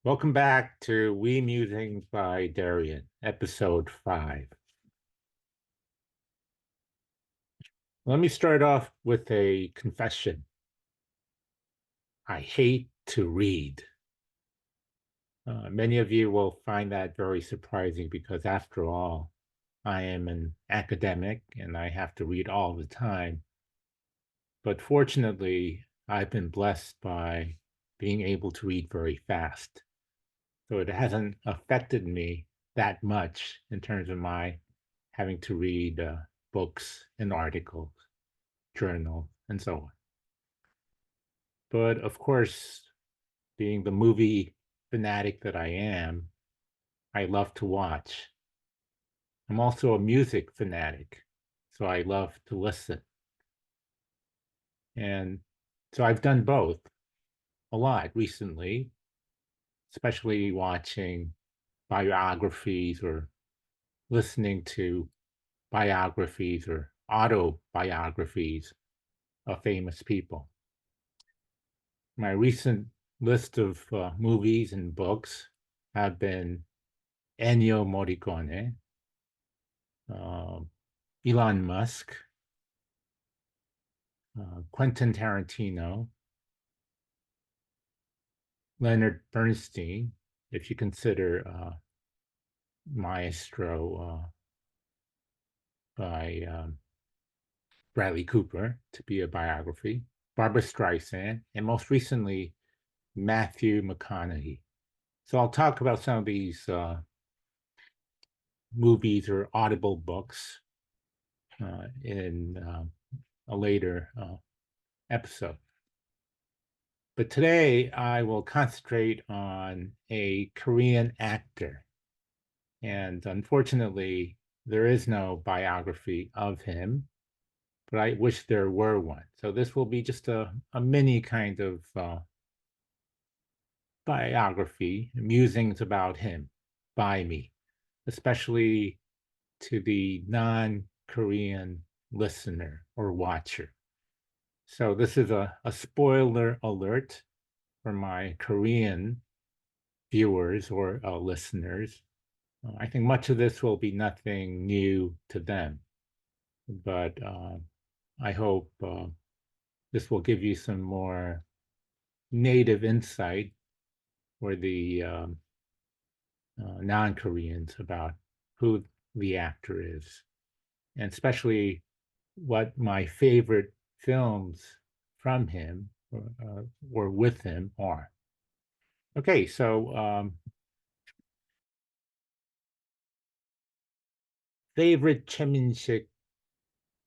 Welcome back to Musings by Daeryun, episode 5. Let me start off with a confession. I hate to read. Many of you will find that very surprising because, after all, I am an academic and I have to read all the time. But fortunately, I've been blessed by being able to read very fast. So it hasn't affected me that much in terms of my having to read books and articles, journals, and so on. But of course, being the movie fanatic that I am, I love to watch. I'm also a music fanatic, so I love to listen. And so I've done both a lot recently, especially watching biographies or listening to biographies or autobiographies of famous people. My recent list of movies and books have been Ennio Morricone, uh, Elon Musk, Quentin Tarantino, Leonard Bernstein, if you consider Maestro by Bradley Cooper to be a biography, Barbara Streisand, and most recently, Matthew McConaughey. So I'll talk about some of these movies or audible books in a later episode. But today I will concentrate on a Korean actor. And unfortunately, there is no biography of him, but I wish there were one. So this will be just a mini kind of biography, musings about him by me, especially to the non-Korean listener or watcher. So this is a spoiler alert for my Korean viewers or listeners. I think much of this will be nothing new to them, but I hope this will give you some more native insight for the non-Koreans about who the actor is, and especially what my favorite films from him or with him are. Okay, so favorite Choi Min-sik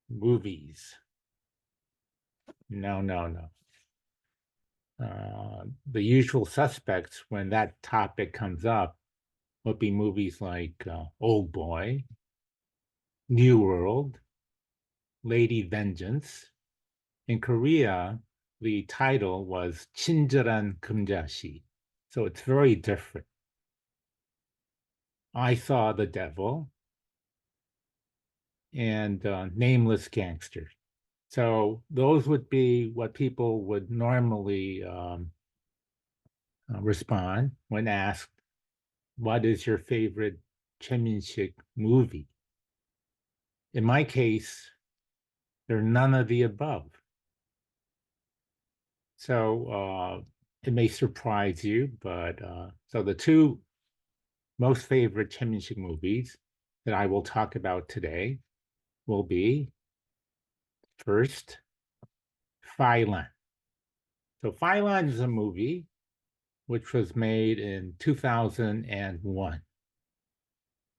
movies. No, no, no. The usual suspects when that topic comes up would be movies like Old Boy, New World, Lady Vengeance. In Korea, the title was 친절한 금자씨. So it's very different. I Saw the Devil and Nameless Gangster. So those would be what people would normally respond when asked, what is your favorite Choi Min-sik movie? In my case, they're none of the above. So it may surprise you, but so the two most favorite Choi Min-sik movies that I will talk about today will be first, Phylon. So Phylon is a movie which was made in 2001.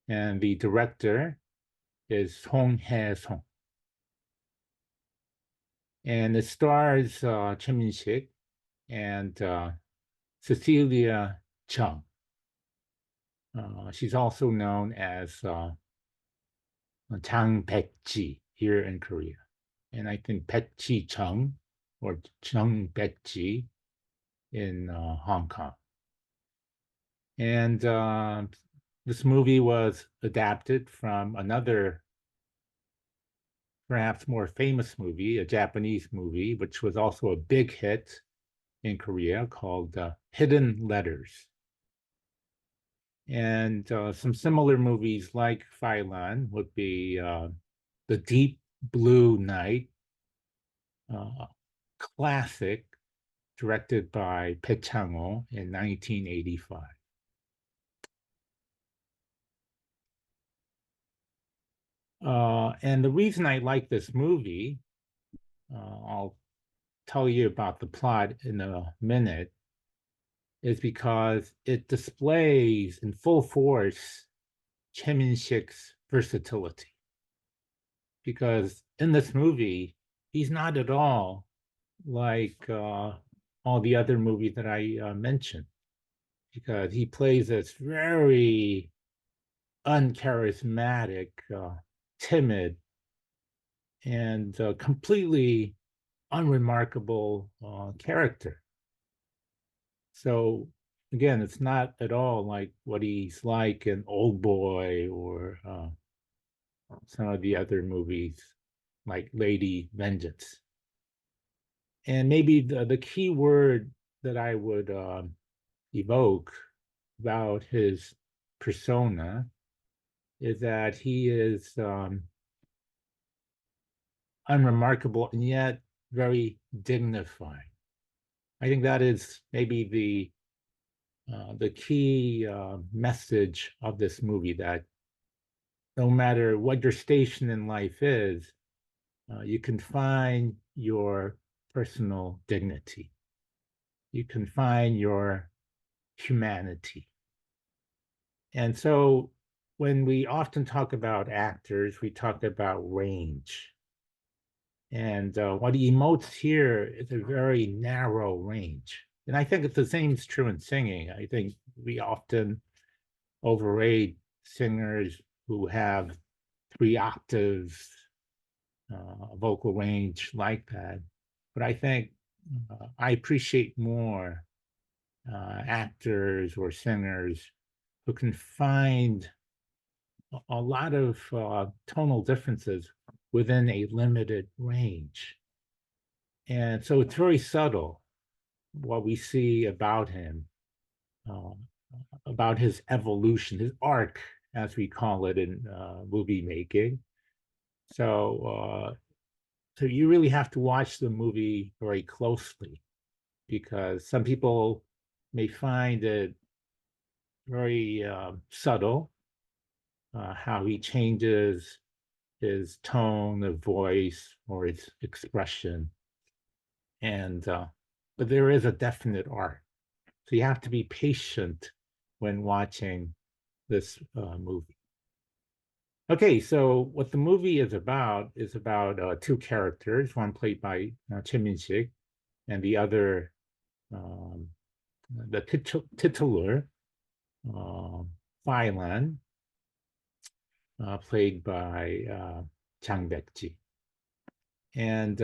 And the director is Song Hae-sung. And it stars Choi Min-sik and Cecilia Chung. She's also known as Chang Baek-ji here in Korea. And I think Baek-ji Chung or Chung Baek-ji in Hong Kong. And this movie was adapted from another, perhaps more famous movie, a Japanese movie, which was also a big hit in Korea called Hidden Letters. And some similar movies like Phylon would be The Deep Blue Night, classic, directed by Park Chanwook in 1985. And the reason I like this movie, I'll tell you about the plot in a minute, is because it displays in full force Choi Min-sik's versatility. Because in this movie, he's not at all like all the other movies that I mentioned, because he plays this very uncharismatic, timid, and completely unremarkable character. So again, it's not at all like what he's like in Old Boy or some of the other movies like Lady Vengeance. And maybe the key word that I would evoke about his persona is that he is unremarkable and yet very dignified. I think that is maybe the key message of this movie, that no matter what your station in life is, you can find your personal dignity. You can find your humanity. And so when we often talk about actors, we talk about range. And what he emotes here is a very narrow range. And I think it's the same is true in singing. I think we often overrate singers who have 3 octaves vocal range like that. But I think I appreciate more actors or singers who can find a lot of tonal differences within a limited range. And so it's very subtle what we see about him, uh, about his evolution, his arc, as we call it in movie making. So, so you really have to watch the movie very closely, because some people may find it very subtle, how he changes his tone of voice or his expression. And but there is a definite art. So you have to be patient when watching this movie. Okay, so what the movie is about 2 characters, one played by Choi Min-sik, and the other, um, the titular, uh, Phylon, played by Chang Baek-ji. And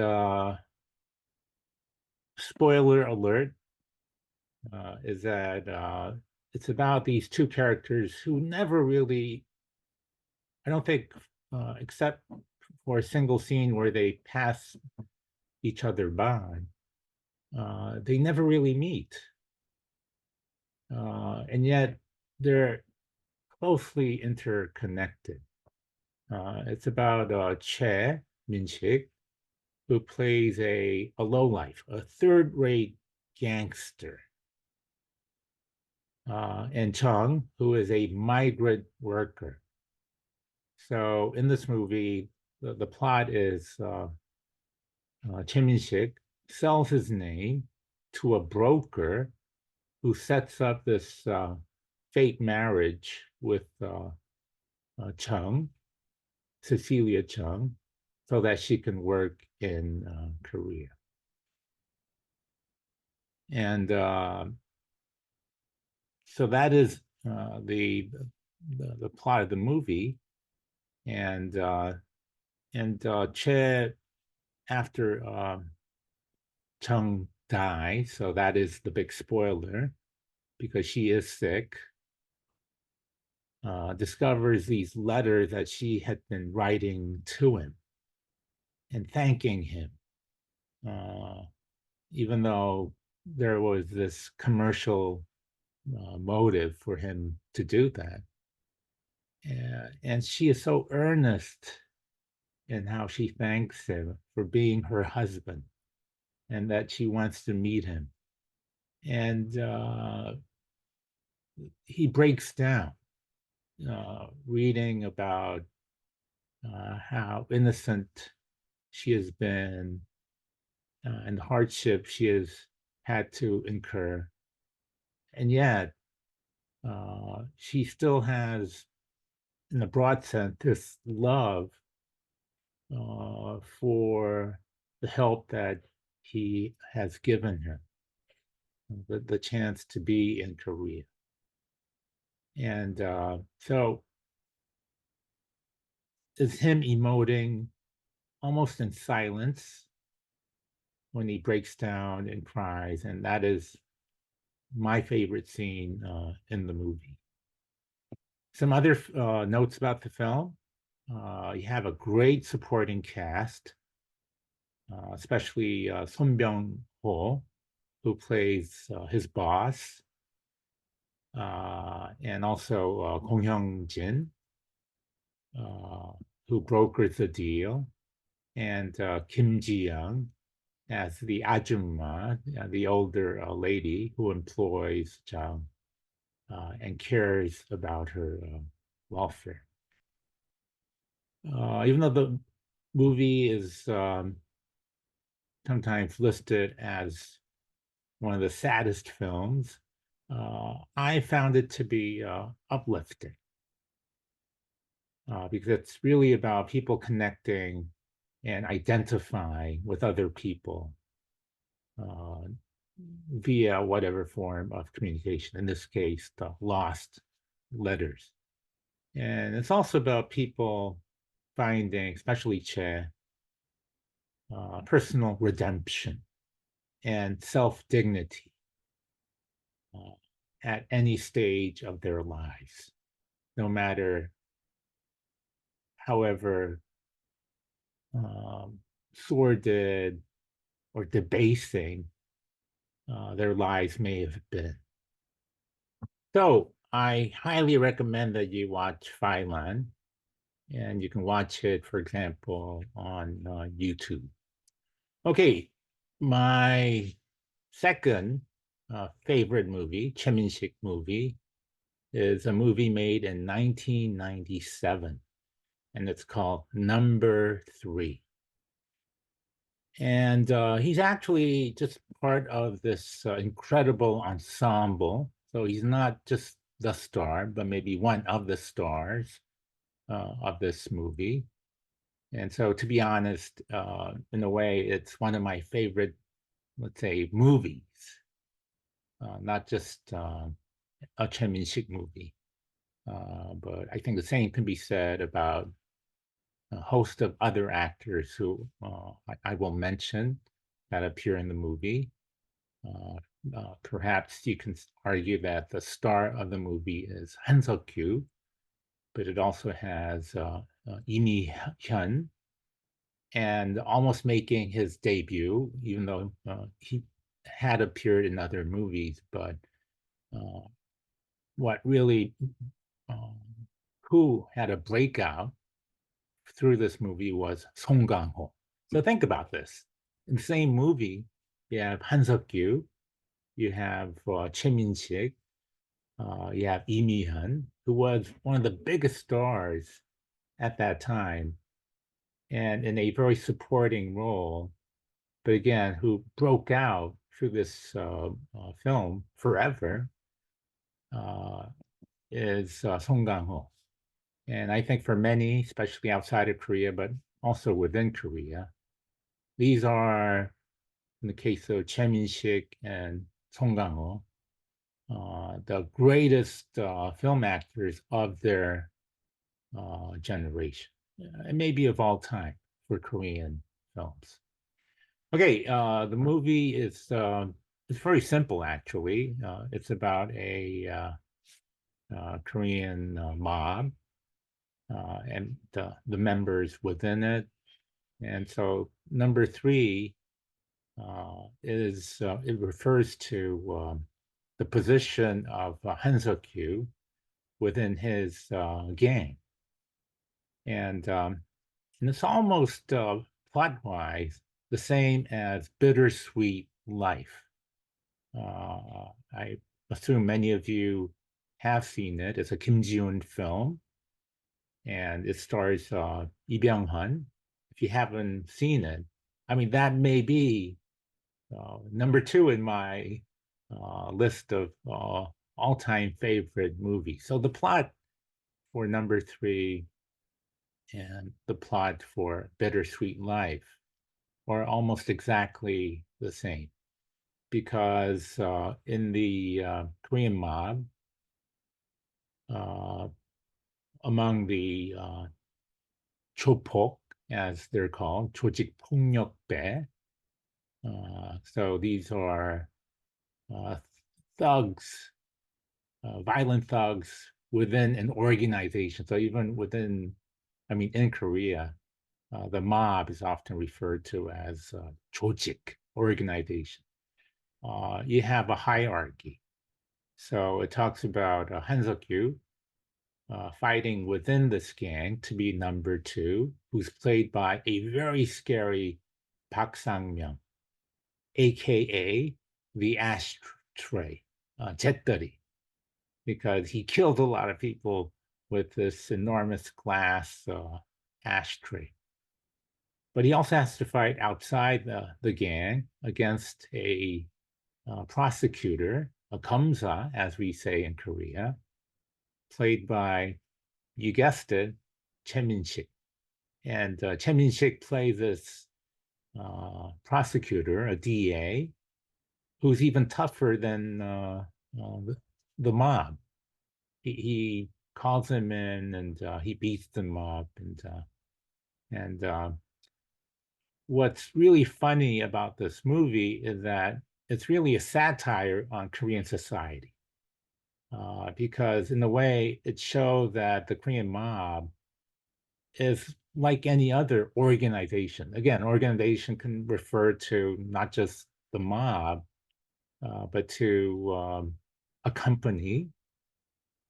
spoiler alert, is that it's about these 2 characters who never really, I don't think, except for a single scene where they pass each other by, they never really meet. And yet they're closely interconnected. It's about Choi Min-sik, who plays a lowlife, a third-rate gangster, and Chung, who is a migrant worker. So in this movie, the plot is Choi Min-sik sells his name to a broker who sets up this fake marriage with Chung, Cecilia Chung, so that she can work in Korea. And so that is the plot of the movie. And Che, after Chung dies, so that is the big spoiler, because she is sick, discovers these letters that she had been writing to him and thanking him, even though there was this commercial motive for him to do that. And she is so earnest in how she thanks him for being her husband and that she wants to meet him. And he breaks down, reading about how innocent she has been and the hardship she has had to incur. And yet, she still has, in a broad sense, this love for the help that he has given her, the chance to be in Korea. And so it's him emoting almost in silence when he breaks down and cries. And that is my favorite scene in the movie. Some other notes about the film. You have a great supporting cast, especially Son Byung-ho, who plays his boss, and also Kong Hyung-jin, who brokers the deal, and Kim Ji-young as the ajumma, the older lady who employs Jang and cares about her welfare. Even though the movie is sometimes listed as one of the saddest films, I found it to be uplifting because it's really about people connecting and identifying with other people uh, via whatever form of communication, in this case, the lost letters. And it's also about people finding, especially Che, personal redemption and self-dignity at any stage of their lives, no matter however sordid or debasing their lives may have been. So I highly recommend that you watch Phylon, and you can watch it, for example, on YouTube. Okay, my second favorite movie, Choi Min-sik movie, is a movie made in 1997, and it's called Number Three. And he's actually just part of this incredible ensemble. So he's not just the star, but maybe one of the stars of this movie. And so, to be honest, in a way, it's one of my favorite, let's say, movies, not just a Choi Min-sik movie. But I think the same can be said about a host of other actors who I will mention that appear in the movie. Perhaps you can argue that the star of the movie is Han Sukkyu, but it also has Lee Mi-hyun, and almost making his debut, even though he had appeared in other movies. But what really, who had a breakout through this movie was Song Kang-ho. So think about this. In the same movie, you have Han Sukkyu, you have Choi Min-sik, you have Lee Mi-hyun, who was one of the biggest stars at that time, and in a very supporting role, but again, who broke out through this film forever, is Song Kang-ho. And I think for many, especially outside of Korea, but also within Korea, these are, in the case of Choi Min-sik and Song Kang-ho, the greatest film actors of their generation, and maybe of all time for Korean films. Okay, the movie is it's very simple actually. It's about a Korean mob and the members within it, and so number three is it refers to the position of Han Sukkyu within his gang. And it's almost plot-wise the same as Bittersweet Life. I assume many of you have seen it. It's a Kim Ji-woon film, and it stars Lee Byung-hun. If you haven't seen it, I mean, that may be number 2 in my list of all-time favorite movies. So the plot for number 3 and the plot for Bittersweet Life are almost exactly the same, because in the Korean mob, among the 조폭, as they're called, 조직 폭력배, so these are thugs, violent thugs within an organization. So even within, I mean, in Korea, the mob is often referred to as 조직, organization. You have a hierarchy. So it talks about Han Sukkyu fighting within this gang to be number 2, who's played by a very scary Park Sang-myung, aka the ashtray, 잿더리, because he killed a lot of people with this enormous glass ashtray. But he also has to fight outside the gang against a prosecutor, a 검사, as we say in Korea, played by, you guessed it, Choi Min-sik. And Choi Min-sik plays this prosecutor, a DA, who's even tougher than the mob. He calls him in, and he beats them up, and what's really funny about this movie is that it's really a satire on Korean society, because in a way it shows that the Korean mob is like any other organization. Again, organization can refer to not just the mob, but to a company,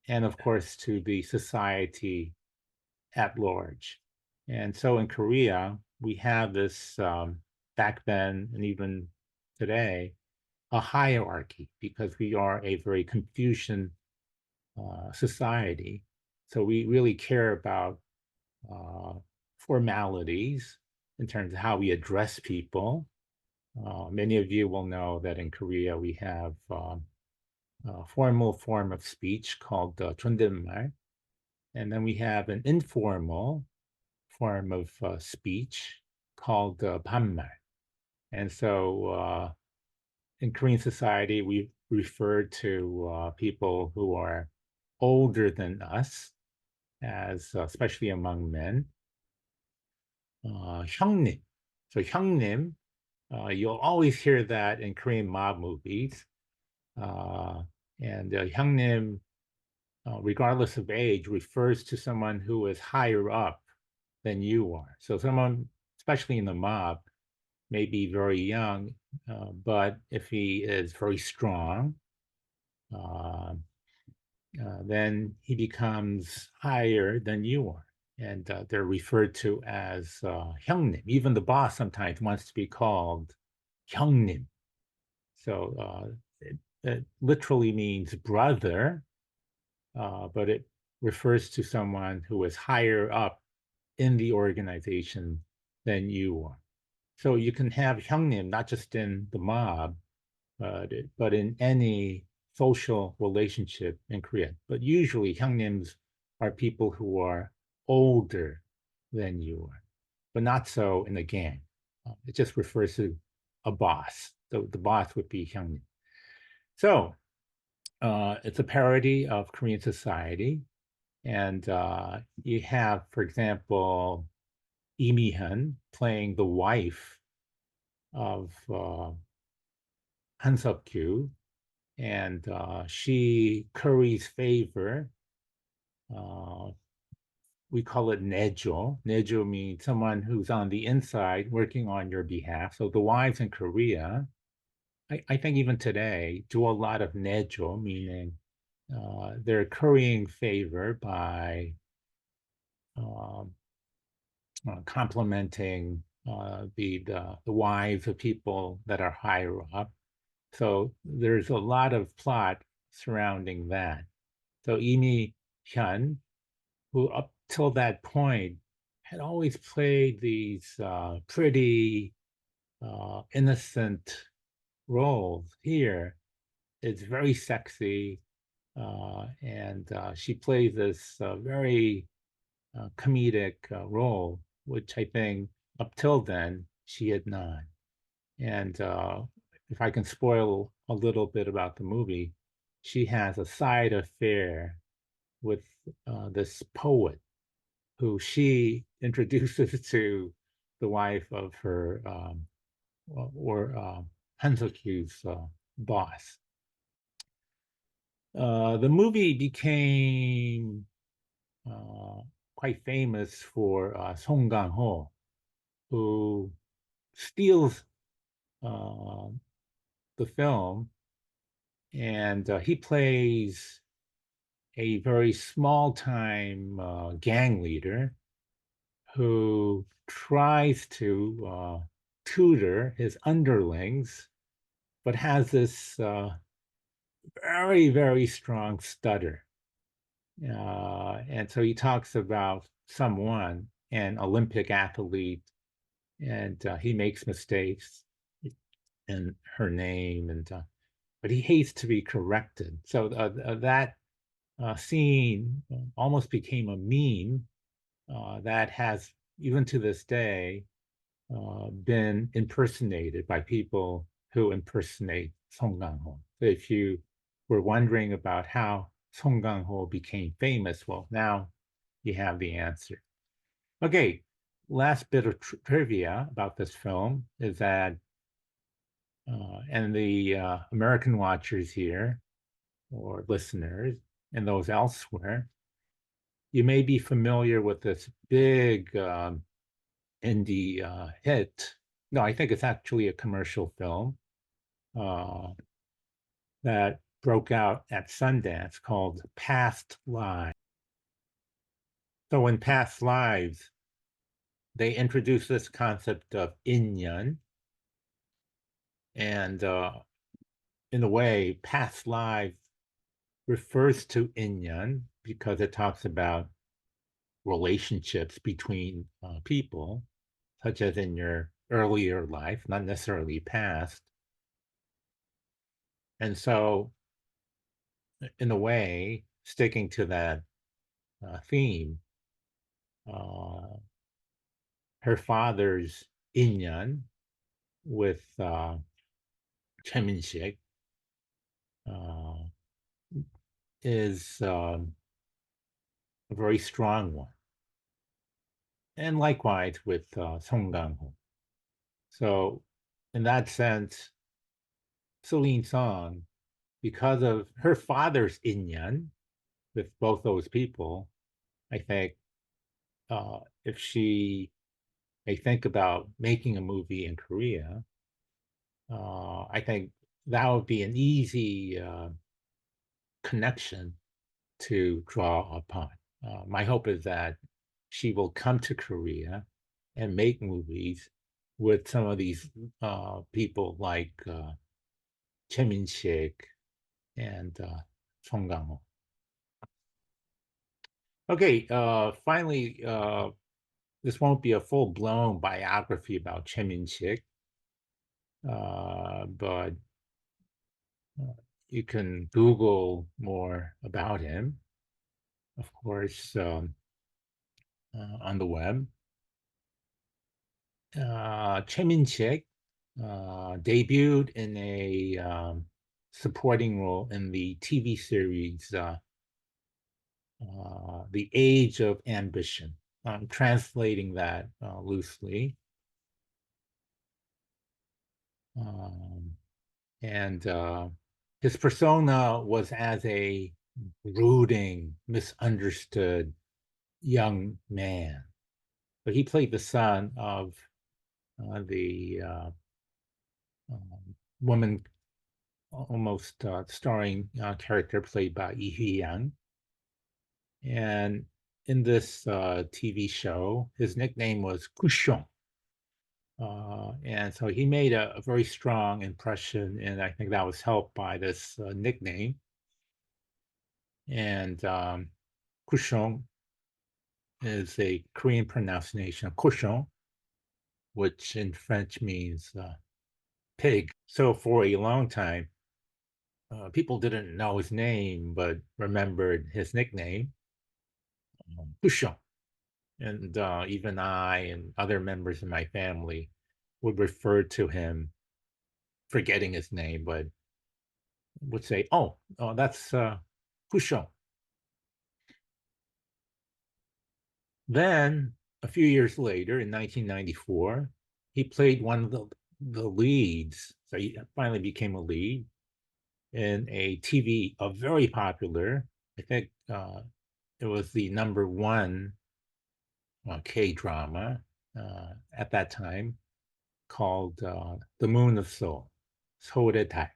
and of course to the society at large. And so in Korea, we have this, back then and even today, a hierarchy, because we are a very Confucian society. So we really care about formalities in terms of how we address people. Many of you will know that in Korea we have a formal form of speech called 존댓말, and then we have an informal form of speech called 반말. And so in Korean society, we refer to people who are older than us, as especially among men, 형님. So 형님, you'll always hear that in Korean mob movies. And 형님, regardless of age, refers to someone who is higher up than you are. So someone, especially in the mob, may be very young, but if he is very strong, then he becomes higher than you are. And they're referred to as 형님. Even the boss sometimes wants to be called 형님. So it literally means brother, but it refers to someone who is higher up in the organization than you are. So you can have 형님 not just in the mob, but in any social relationship in Korea. But usually 형님s are people who are older than you are, but not so in a gang. It just refers to a boss. The boss would be 형님. So it's a parody of Korean society. And you have, for example, Lee Mi-hyun playing the wife of Han Sukkyu, and she curries favor. We call it nejo. Nejo means someone who's on the inside working on your behalf. So the wives in Korea, I think even today, do a lot of nejo, meaning they're currying favor by um, complimenting the wives of people that are higher up. So there's a lot of plot surrounding that. So Imi Hyun, who up till that point had always played these pretty innocent roles, here is very sexy, and she plays this very comedic role, which I think up till then she had not. And if I can spoil a little bit about the movie, she has a side affair with this poet who she introduces to the wife of her or Han Sukkyu's boss. The movie became uh, quite famous for Song Kang-ho, who steals uh, the film, and he plays a very small-time gang leader who tries to tutor his underlings, but has this very, very strong stutter. And so he talks about someone, an Olympic athlete, and he makes mistakes in her name, and but he hates to be corrected. So that scene almost became a meme that has, even to this day, been impersonated by people who impersonate Song Kang-ho. So if you were wondering about how Song Kang-ho became famous, well, now you have the answer. Okay, last bit of trivia about this film is that, and the American watchers here, or listeners, and those elsewhere, you may be familiar with this big indie hit. No, I think it's actually a commercial film uh, that broke out at Sundance called Past Lives. So in Past Lives, they introduced this concept of inyan, and in a way, Past Lives refers to inyan because it talks about relationships between people, such as in your earlier life, not necessarily past. And so, in a way, sticking to that theme, uh, her father's inyan with Choi Min-sik uh, is a very strong one. And likewise with Song Kang-ho. So, in that sense, Celine Song, because of her father's inyan with both those people, I think if she may think about making a movie in Korea, I think that would be an easy connection to draw upon. My hope is that she will come to Korea and make movies with some of these people like Choi Min-sik and Song Kang-ho. Okay, finally, this won't be a full-blown biography about Choi Min-sik, but you can Google more about him, of course, on the web. Choi Min-sik debuted in a supporting role in the TV series The Age of Ambition. I'm translating that loosely. Um, and his persona was as a brooding, misunderstood young man. But he played the son of the woman almost starring character played by Lee Yang. And in this TV show, his nickname was Kushong. And so he made a very strong impression, and I think that was helped by this nickname. And Kushong is a Korean pronunciation of cochon, which in French means pig. So for a long time, people didn't know his name, but remembered his nickname, Kushon. And even I and other members of my family would refer to him, forgetting his name, but would say, oh, that's Kushon. Then a few years later, in 1994, he played one of the leads. So he finally became a lead in a TV, a very popular, I think it was the number one K-drama at that time called The Moon of Seoul, Seoul-dae.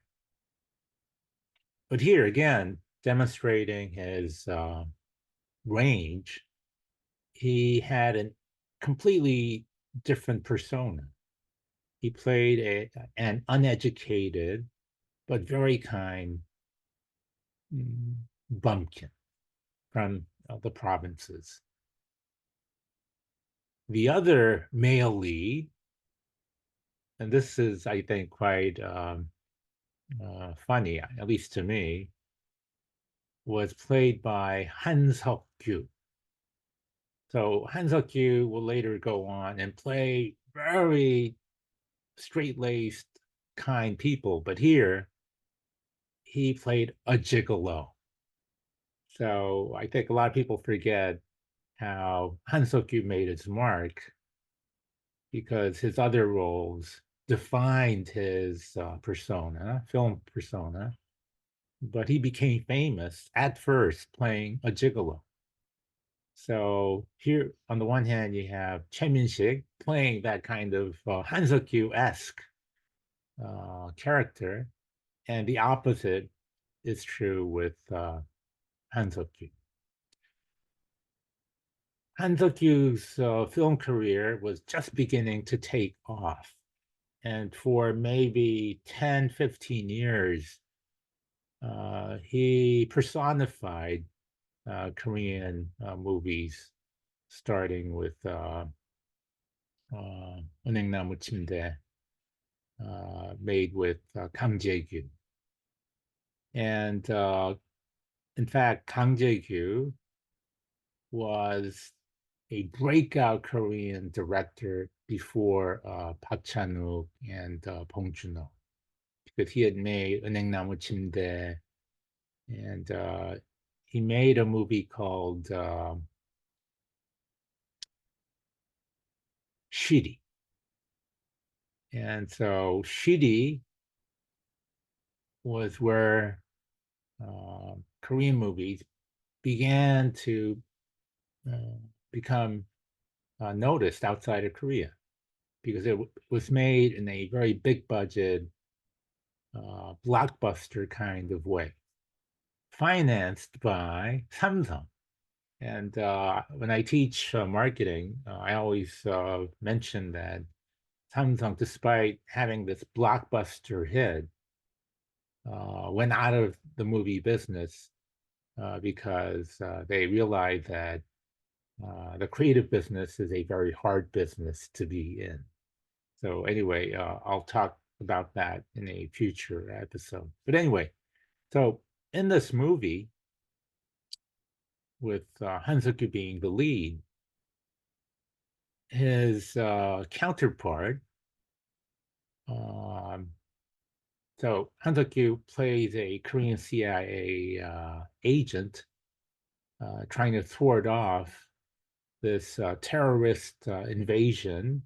But here again, demonstrating his range, he had a completely different persona. He played an uneducated but very kind bumpkin from the provinces. The other male lead, and this is, I think, quite funny, at least to me, was played by Han Sukkyu. So Han Sukkyu will later go on and play very straight-laced, kind people, but here he played a gigolo. So I think a lot of people forget how Han Sukkyu made his mark because his other roles defined his film persona, but he became famous at first playing a gigolo. So here, on the one hand, you have Choi Min-sik playing that kind of Han Sukkyu-esque character, and the opposite is true with Han Sukkyu. Han Sukyu's film career was just beginning to take off. And for maybe 10, 15 years, he personified Korean movies, starting with 은행나무 침대, made with Kang Jae-gyu. And in fact, Kang Jae-gyu was a breakout Korean director before Park Chanwook and Bong Joon-ho, because he had made 은행나무 침대, and he made a movie called Shiri. And so Shiri was where Korean movies began to become noticed outside of Korea, because it was made in a very big budget, blockbuster kind of way, financed by Samsung. And when I teach marketing, I always mention that Samsung, despite having this blockbuster hit, went out of the movie business because they realized that the creative business is a very hard business to be in. So anyway, I'll talk about that in a future episode. But anyway, so in this movie, with Han Sukkyu being the lead, his counterpart, so Han Sukkyu plays a Korean CIA agent trying to thwart off this terrorist invasion,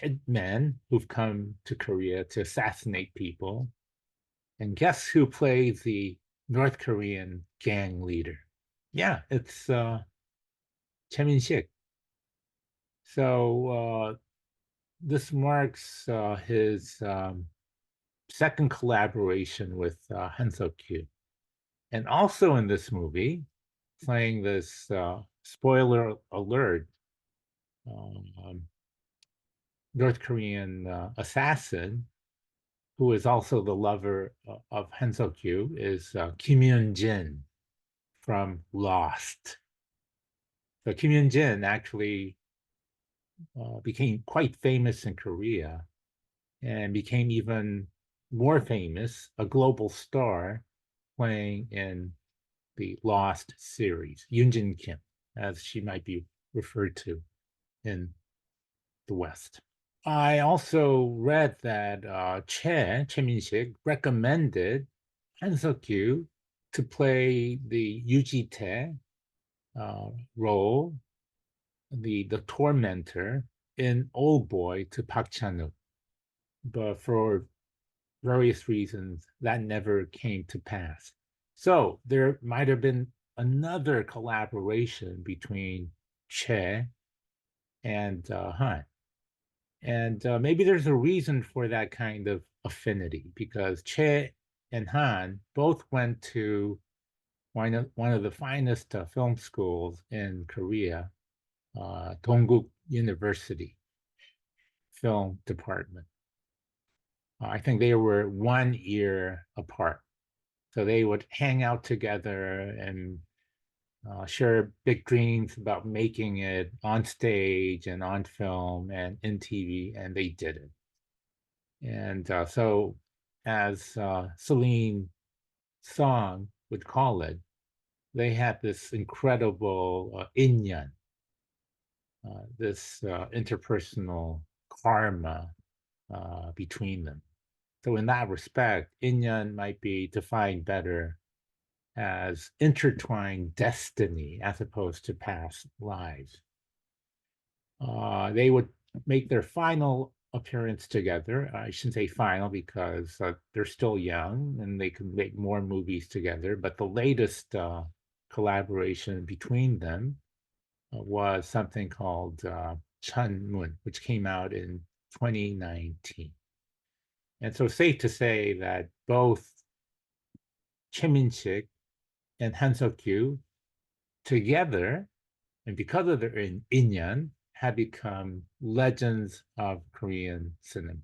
hitmen who've come to Korea to assassinate people. And guess who plays the North Korean gang leader? Yeah, it's Choi Min-sik. So this marks his second collaboration with Han Sukkyu. And also in this movie, playing this spoiler alert, um, North Korean assassin who is also the lover of Han Sukkyu is Kim Yoon-jin from Lost. So Kim Yoon-jin actually became quite famous in Korea and became even more famous, a global star, playing in the Lost series, Yoon-jin Kim, as she might be referred to in the West. I also read that Choi Min-sik recommended Han Sukkyu to play the Yujite role, the tormentor in Old Boy to Park Chanwook, but for various reasons that never came to pass. So there might have been another collaboration between Che and Han. And maybe there's a reason for that kind of affinity because Che and Han both went to one of the finest film schools in Korea, Dongguk University Film Department. I think they were 1 year apart. So they would hang out together and share big dreams about making it on stage and on film and in TV, and they did it. And so, as Celine Song would call it, they had this incredible inyan, this interpersonal karma between them. So, in that respect, inyan might be defined better as intertwined destiny as opposed to past lives. They would make their final appearance together. I shouldn't say final because they're still young and they can make more movies together. But the latest collaboration between them was something called Chun Moon, which came out in 2019. And so safe to say that both Choi Min-sik and Han Sukkyu together, and because of their inyan, have become legends of Korean cinema.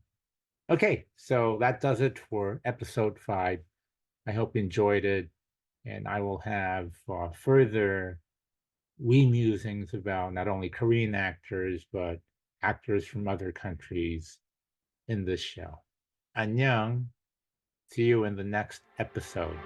Okay, so that does it for episode 5. I hope you enjoyed it, and I will have further musings about not only Korean actors, but actors from other countries in this show. 안녕. See you in the next episode.